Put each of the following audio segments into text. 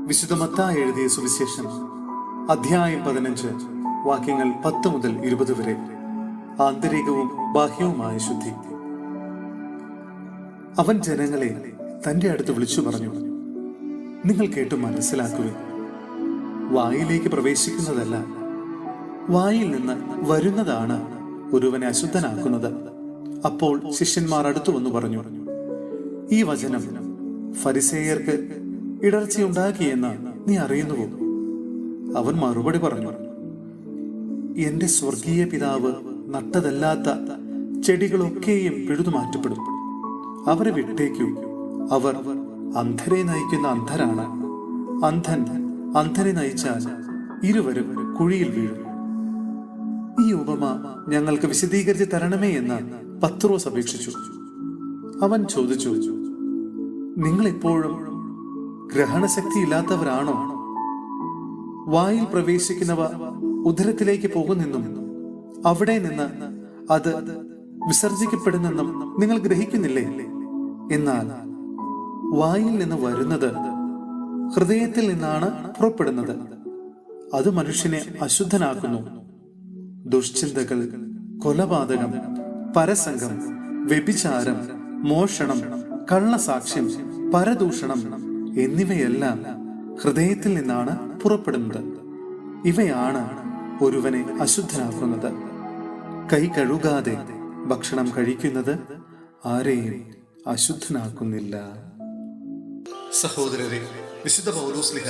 വിശുദ്ധ മത്തായി എഴുതിയ സുവിശേഷം അധ്യായം 15 വാക്യങ്ങൾ 10 മുതൽ 20 വരെ. ആന്തരികവും ബാഹ്യവുമായ ശുദ്ധി. അവൻ ജനങ്ങളെ തന്റെ അടുത്ത് വിളിച്ചു പറഞ്ഞു, നിങ്ങൾ കേട്ടു മനസ്സിലാക്കുവിൻ. വായിലേക്ക് പ്രവേശിക്കുന്നതല്ല, വായിൽ നിന്ന് വരുന്നതാണ് ഒരുവനെ അശുദ്ധനാക്കുന്നത്. അപ്പോൾ ശിഷ്യന്മാർ അടുത്തു വന്നു പറഞ്ഞു, ഈ വചനം ഫരിസേയർക്ക് ഇടർച്ചയുണ്ടാക്കിയെന്ന് നീ അറിയുന്നുവോ? അവൻ മറുപടി പറഞ്ഞു, എന്റെ സ്വർഗീയ പിതാവ് നട്ടതല്ലാത്ത ചെടികളൊക്കെയും പിഴുതു മാറ്റപ്പെടും. അവരെ വിട്ടേക്കൂ, അവർ അന്ധരെ നയിക്കുന്ന അന്ധരാണ്. അന്ധൻ അന്ധരെ നയിച്ചാൽ ഇരുവരും കുഴിയിൽ വീഴും. ഈ ഉപമ ഞങ്ങൾക്ക് വിശദീകരിച്ച് തരണമേ എന്ന് പത്രോസ് അപേക്ഷിച്ചു. അവൻ ചോദിച്ചു, നിങ്ങൾ ഇപ്പോഴും ഗ്രഹണശക്തി ഇല്ലാത്തവരാണോ? വായിൽ പ്രവേശിക്കുന്നവ ഉദരത്തിലേക്ക് പോകുന്നെന്നും അവിടെ നിന്ന് അത് വിസർജിക്കപ്പെടുന്നെന്നും നിങ്ങൾ ഗ്രഹിക്കുന്നില്ലേ? എന്നാൽ വായിൽ നിന്ന് വരുന്നത് ഹൃദയത്തിൽ നിന്നാണ് പുറപ്പെടുന്നത്. അത് മനുഷ്യനെ അശുദ്ധനാക്കുന്നു. ദുഷ്ചിന്തകൾ, കൊലപാതകം, പരസംഗം, വ്യഭിചാരം, മോഷണം, കള്ളസാക്ഷ്യം, പരദൂഷണം എന്നിവയെല്ലാം ഹൃദയത്തിൽ നിന്നാണ് പുറപ്പെടുന്നത്. ഇവയാണ് ഒരുവനെ അശുദ്ധനാക്കുന്നത്. കൈ കഴുകാതെ ഭക്ഷണം കഴിക്കുന്നത് ആരെയും അശുദ്ധനാക്കുന്നില്ല. സഹോദരരെ, വിശുദ്ധ പൗലോസ്ലീഹ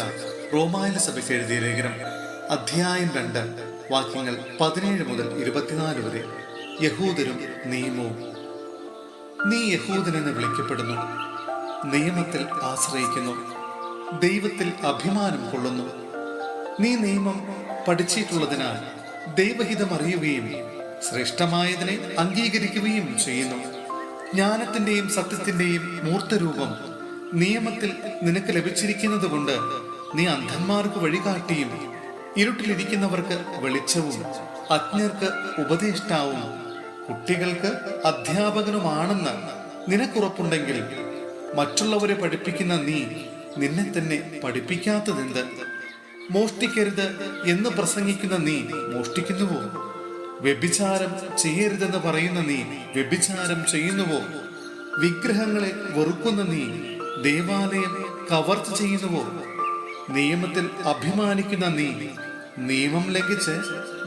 റോമായിലെ സഭയ്ക്ക് എഴുതിയ ലേഖനം അധ്യായം 2 വാക്യങ്ങൾ 17 മുതൽ 24 വരെ. യഹൂദരും നിയമവും. നീ യഹൂദനെന്ന് വിളിക്കപ്പെടുന്നു, നിയമത്തിൽ ആശ്രയിക്കുന്നു, ദൈവത്തിൽ അഭിമാനം കൊള്ളുന്നു. നീ നിയമം പഠിച്ചിട്ടുള്ളതിനാൽ ദൈവഹിതം അറിയുകയും ശ്രേഷ്ഠമായതിനെ അംഗീകരിക്കുകയും ചെയ്യുന്നു. ജ്ഞാനത്തിന്റെയും സത്യത്തിന്റെയും മൂർത്തരൂപം നിയമത്തിൽ നിനക്ക് ലഭിച്ചിരിക്കുന്നത് കൊണ്ട് നീ അന്ധന്മാർക്ക് വഴികാട്ടിയും ഇരുട്ടിലിരിക്കുന്നവർക്ക് വെളിച്ചവും അജ്ഞർക്ക് ഉപദേഷ്ടാവും കുട്ടികൾക്ക് അധ്യാപകനുമാണെന്ന് നിനക്കുറപ്പുണ്ടെങ്കിൽ മറ്റുള്ളവരെ പഠിപ്പിക്കുന്ന നീ നിന്നെ തന്നെ പഠിപ്പിക്കാത്തതെന്ത്? മോഷ്ടിക്കരുത് എന്ന് പ്രസംഗിക്കുന്ന നീ മോഷ്ടിക്കുന്നുവോ? വ്യഭിചാരം ചെയ്യരുതെന്ന് പറയുന്ന നീ വ്യഭിചാരം ചെയ്യുന്നുവോ? വിഗ്രഹങ്ങളെ വെറുക്കുന്ന നീ ദേവാലയം കവർച്ച ചെയ്യുന്നുവോ? നിയമത്തിൽ അഭിമാനിക്കുന്ന നീ നിയമം ലംഘിച്ച്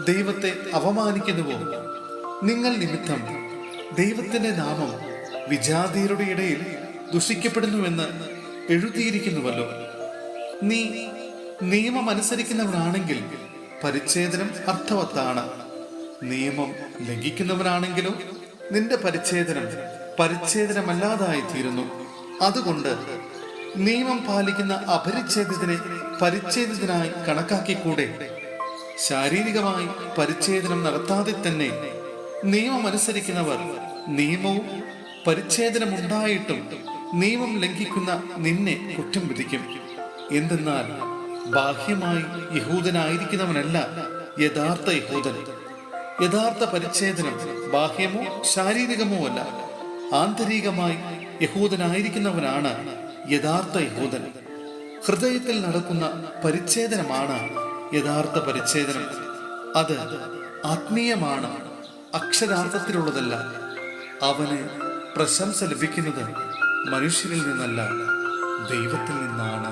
ദൈവത്തെ അപമാനിക്കുന്നുവോ? നിങ്ങൾ നിമിത്തം ദൈവത്തിന്റെ നാമം വിജാതിയരുടെ ഇടയിൽ ദുഷിക്കപ്പെടുന്നുവെന്ന് എഴുതിയിരിക്കുന്നുവല്ലോ. നീ നിയമം അനുസരിക്കുന്നവനാണെങ്കിൽ പരിച്ഛേദനം അർത്ഥവത്താണ്. നിയമം ലംഘിക്കുന്നവനാണെങ്കിലോ നിന്റെ പരിച്ഛേദനമല്ലാതായി തീരുന്നു. അതുകൊണ്ട് നിയമം പാലിക്കുന്ന അപരിച്ഛേദിതനെ പരിച്ഛേദിതനായി കണക്കാക്കിക്കൂടെ? ശാരീരികമായി പരിച്ഛേദനം നടത്താതെ തന്നെ നിയമം അനുസരിക്കുന്നവർ നിയമവും പരിച്ഛേദനമുണ്ടായിട്ടും നിയമം ലംഘിക്കുന്ന നിന്നെ കുറ്റം വിധിക്കും. എന്തെന്നാൽ ബാഹ്യമായി യഹൂദനായിരിക്കുന്നവനല്ല യഥാർത്ഥ യഹൂദൻ. യഥാർത്ഥ പരിച്ഛേദനം ബാഹ്യമോ ശാരീരികമോ അല്ല, ആന്തരികമായി യഹൂദനായിരിക്കുന്നവനാണ് യഥാർത്ഥ യഹൂദൻ. ഹൃദയത്തിൽ നടക്കുന്ന പരിച്ഛേദനമാണ് യഥാർത്ഥ പരിച്ഛേദനം. അത് ആത്മീയമാണ്, അക്ഷരാർത്ഥത്തിലുള്ളതല്ല. അവന് പ്രശംസ ലഭിക്കുന്നത് മനുഷ്യരിൽ നിന്നല്ല, ദൈവത്തിൽ നിന്നാണ്.